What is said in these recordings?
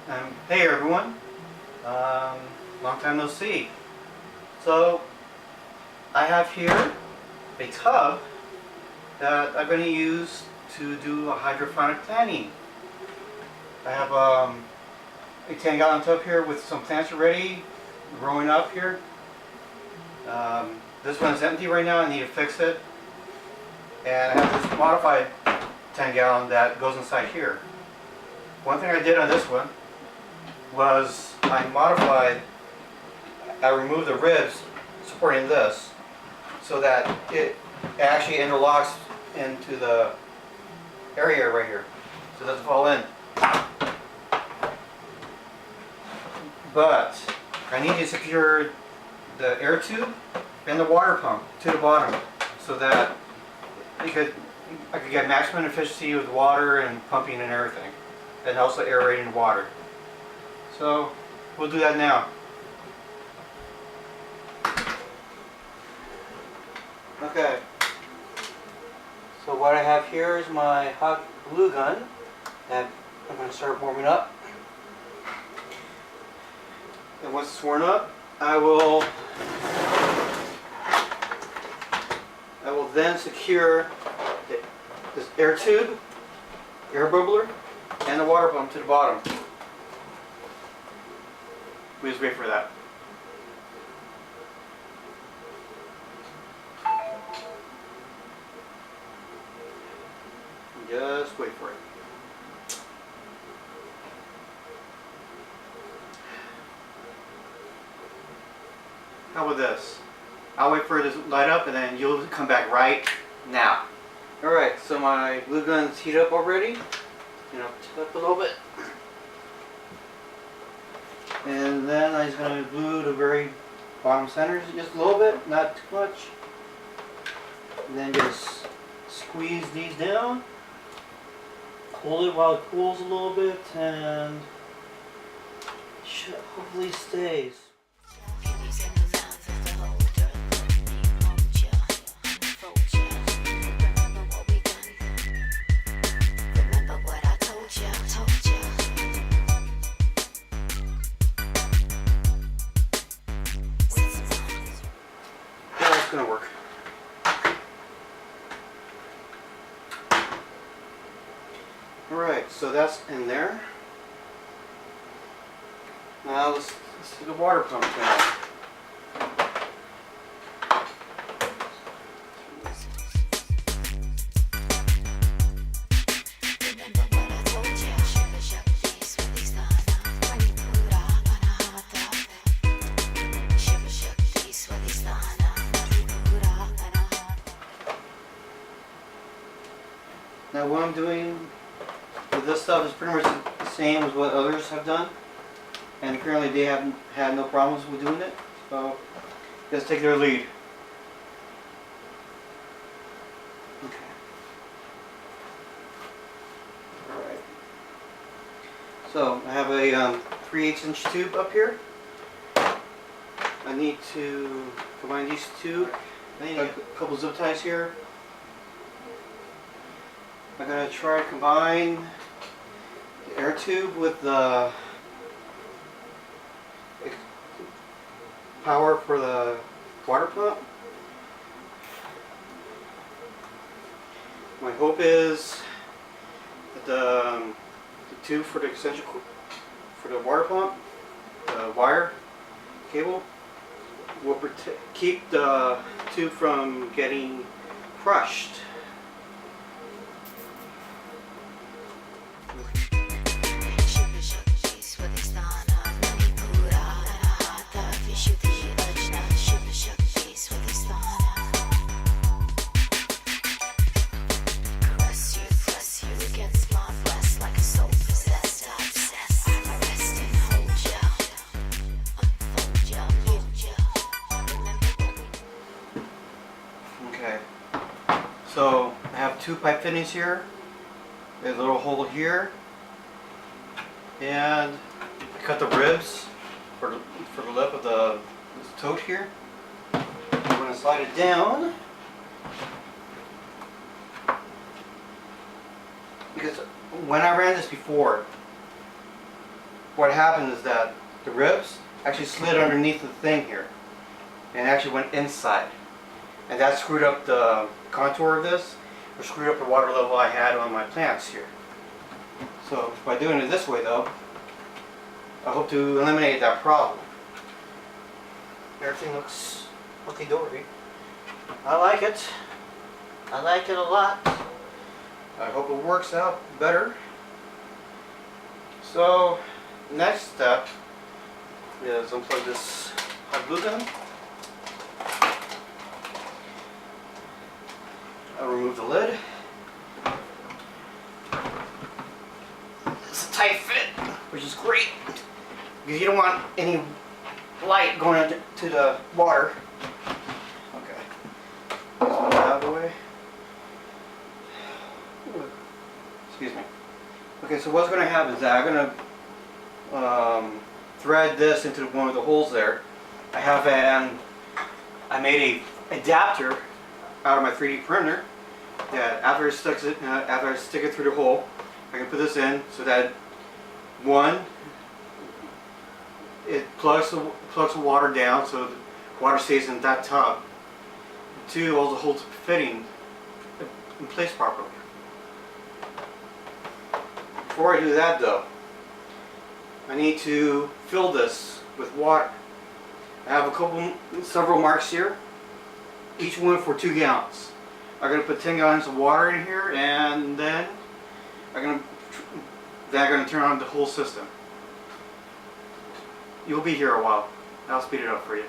Hey everyone, long time no see. So I have here a tub that I'm going to use to do a hydroponic planting. I have a 10-gallon tub here with some plants already growing up here. This one's empty right now, I need to fix it. And I have this modified 10-gallon that goes inside here. One thing I did on this one was I removed the ribs supporting this so that it actually interlocks into the area right here, so it doesn't fall in. But I need to secure the air tube and the water pump to the bottom so that I could get maximum efficiency with water and pumping and everything, and also aerating water. So we'll do that now. Okay. So what I have here is my hot glue gun that I'm going to start warming up. And once it's warmed up, I will then secure this air tube, air bubbler, and the water pump to the bottom. We just wait for that. Just wait for it. How about this? I'll wait for it to light up and then you'll come back right now. Alright, so my glue gun's heated up already. You know, tip up a little bit. And then I'm just going to glue the very bottom centers just a little bit, not too much. And then just squeeze these down. Hold it while it cools a little bit, and it should hopefully stays. Gonna work. Alright, so that's in there. Now let's do the water pump now. Now what I'm doing with this stuff is pretty much the same as what others have done, and currently they haven't had no problems with doing it, so just take their lead. Okay. Alright. So I have a 3/8 inch tube up here. I need to combine these two. I need a couple zip ties here. I'm going to try to combine the air tube with the power for the water pump. My hope is that the tube for the extension for the water pump, the wire cable, will keep the tube from getting crushed. Okay, so I have two pipe fittings here. There's a little hole here, and I cut the ribs for the lip of the tote here. I'm going to slide it down because when I ran this before, what happened is that the ribs actually slid underneath the thing here and actually went inside. And that screwed up the contour of this, or screwed up the water level I had on my plants here. So by doing it this way though, I hope to eliminate that problem. Everything looks hunky-dory. I like it. I like it a lot. I hope it works out better. So, next step is unplug this hot glue gun. I'll remove the lid. It's a tight fit, which is great because you don't want any light going into the water. Okay, get this one out of the way. Excuse me. Okay, so what's going to happen is that I'm going to thread this into one of the holes there. I made a adapter out of my 3D printer that after I stick it through the hole, I can put this in so that one, it plugs the water down so the water stays in that tub. Two, also holds the fitting in place properly. Before I do that though, I need to fill this with water. I have several marks here, each one for 2 gallons. I'm going to put 10 gallons of water in here, and then I'm going to turn on the whole system. You'll be here a while. I'll speed it up for you.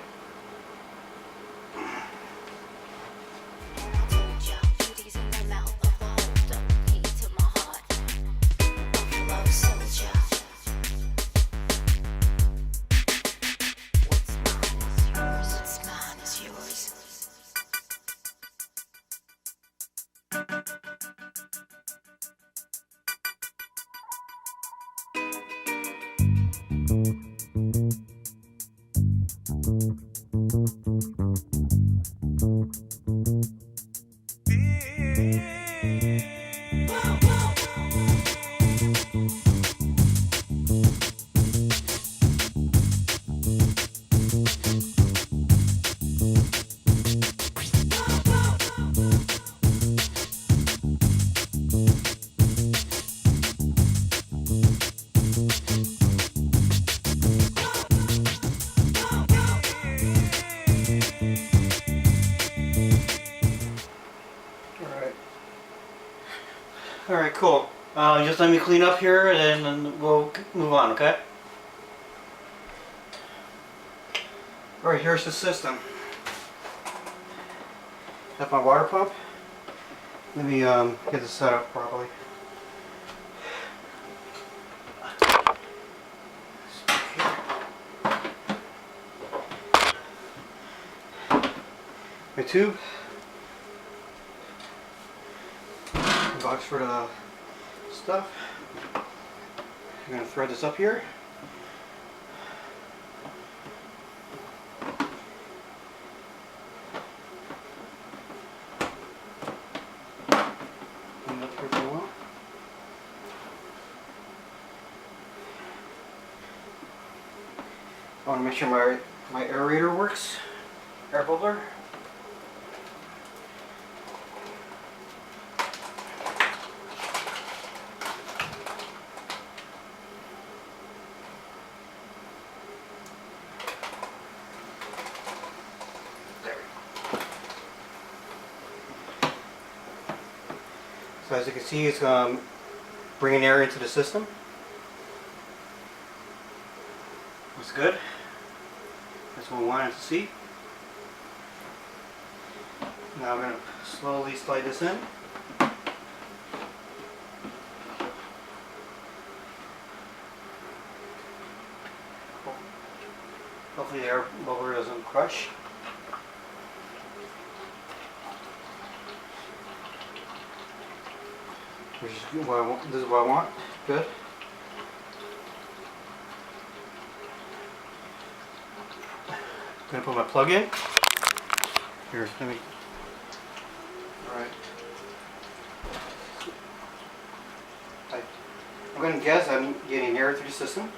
Alright, cool. Just let me clean up here and then we'll move on, okay? Alright, here's the system. That's my water pump. Let me get this set up properly. My tube. Box for the stuff. I'm going to thread this up here. Clean it up here for a while. I want to make sure my aerator works. Air bubbler. So as you can see, it's bringing air into the system. That's good. That's what we wanted to see. Now I'm going to slowly slide this in. Hopefully the air bubble doesn't crush. Which is what I want. This is what I want. Good. I'm gonna put my plug in. Here, let me. Alright. I'm gonna guess I'm getting air through the system.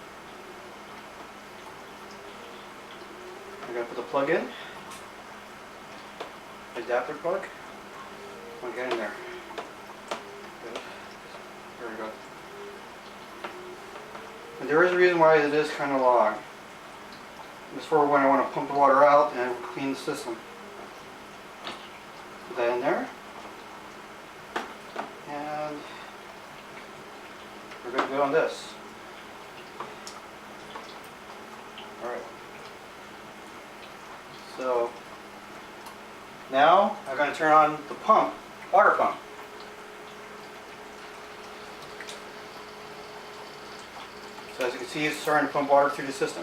I'm going to put the plug in. Adapter plug. I'll get in there. Good. There we go. And there is a reason why it is kind of long. It's for when I want to pump the water out and clean the system. Put that in there. And we're good to go on this. Alright. So now I'm going to turn on the pump, water pump. So as you can see, it's starting to pump water through the system.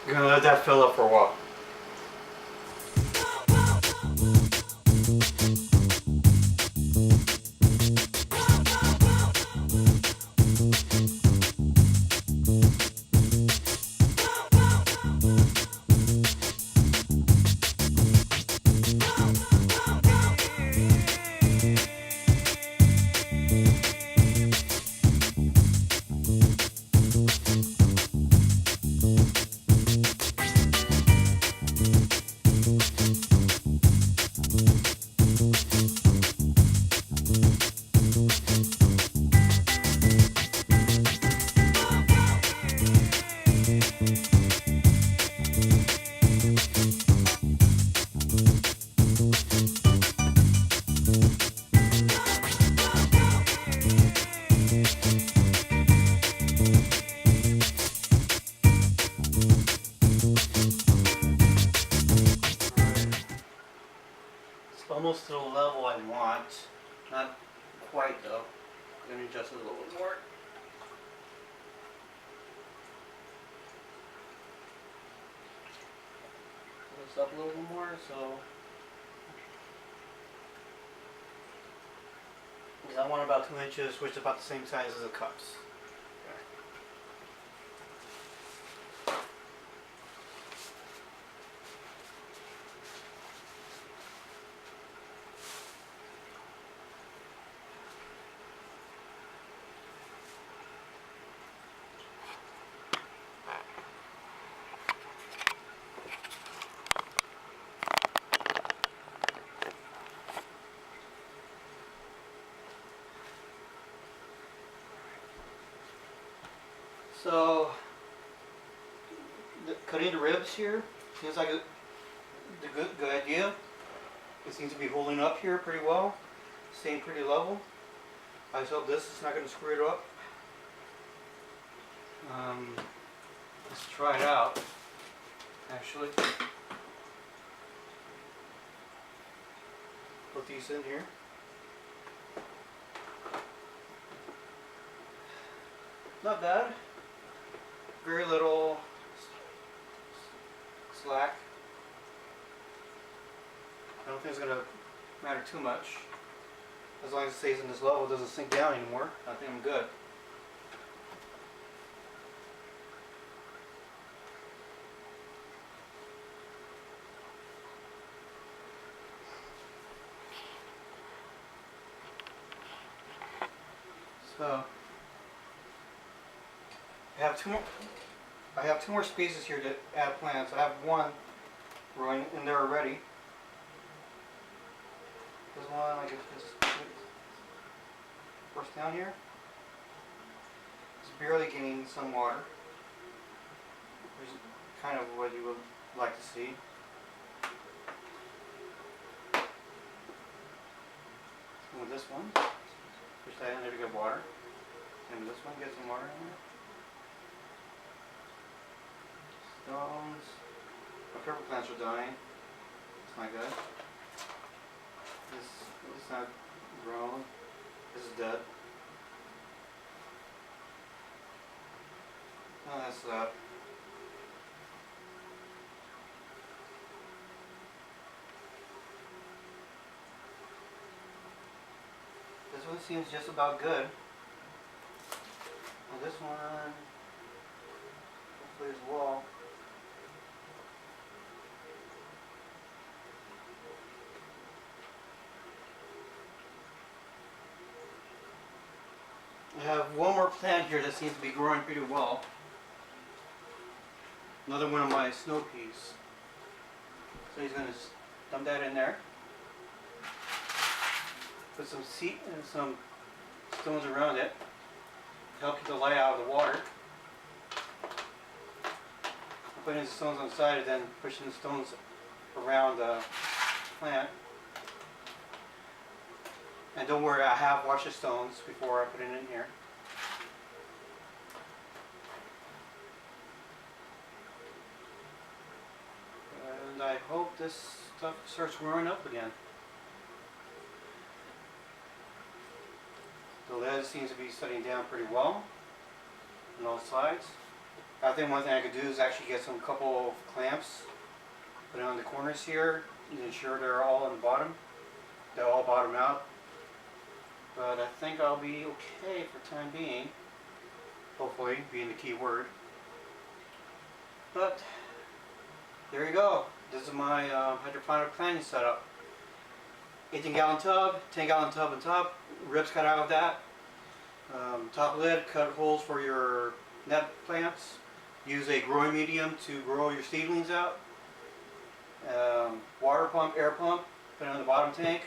You're going to let that fill up for a while. Almost to the level I want. Not quite though. Let me adjust it a little bit more. Pull this up a little bit more so. Because I want about 2 inches, which is about the same size as the cups. So, cutting the ribs here seems like a good idea. It seems to be holding up here pretty well, staying pretty level. I just hope this is not going to screw it up. Let's try it out, actually. Put these in here. Not bad. Very little slack. I don't think it's going to matter too much. As long as it stays in this level, it doesn't sink down anymore. I think I'm good. So I have two more spaces here to add plants. I have one growing in there already. This one I can just force down here. It's barely getting some water, which is kind of what you would like to see. And with this one, push that in there to get water. And with this one, get some water in there. Stones. My purple plants are dying. That's not good. This is not grown. This is dead. Oh, that's that. This one seems just about good. And this one, hopefully as well. I have one more plant here that seems to be growing pretty well. Another one of my snow peas. So he's going to dump that in there. Put some seed and some stones around it to help keep the light out of the water. Putting the stones on the side and then pushing the stones around the plant. And don't worry, I have washed the stones before I put it in here. And I hope this stuff starts growing up again. The lead seems to be settling down pretty well on all sides. I think one thing I could do is actually get some couple of clamps, put it on the corners here, and ensure they're all on the bottom. They'll all bottom out. But I think I'll be okay for the time being. Hopefully, being the key word. But there you go. This is my hydroponic planting setup. 18-gallon tub, 10-gallon tub on top, ribs cut out of that. Top lid, cut holes for your net plants. Use a growing medium to grow your seedlings out. Water pump, air pump, put it on the bottom tank.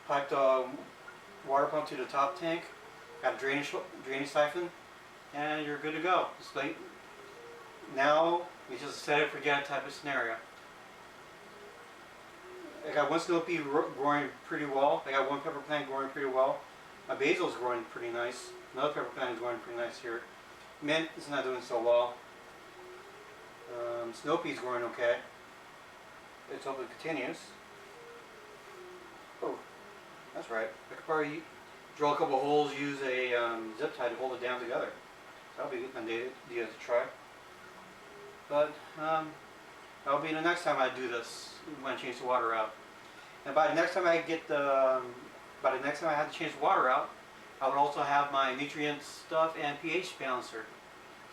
Pipe the water pump to the top tank. Got a drainage siphon, and you're good to go. It's late. Now we just set it forget it type of scenario. I got one snow pea growing pretty well. I got one pepper plant growing pretty well. My basil is growing pretty nice. Another pepper plant is growing pretty nice here. Mint is not doing so well. Snow pea is growing okay. Let's hope it continues. Oh, that's right. I could probably drill a couple holes, use a zip tie to hold it down together. That'll be an idea to try. But that'll be the next time I do this when I change the water out. And by the next time I have to change the water out, I would also have my nutrient stuff and pH balancer.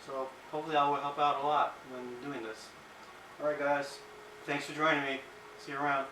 So hopefully that will help out a lot when doing this. Alright guys, thanks for joining me. See you around.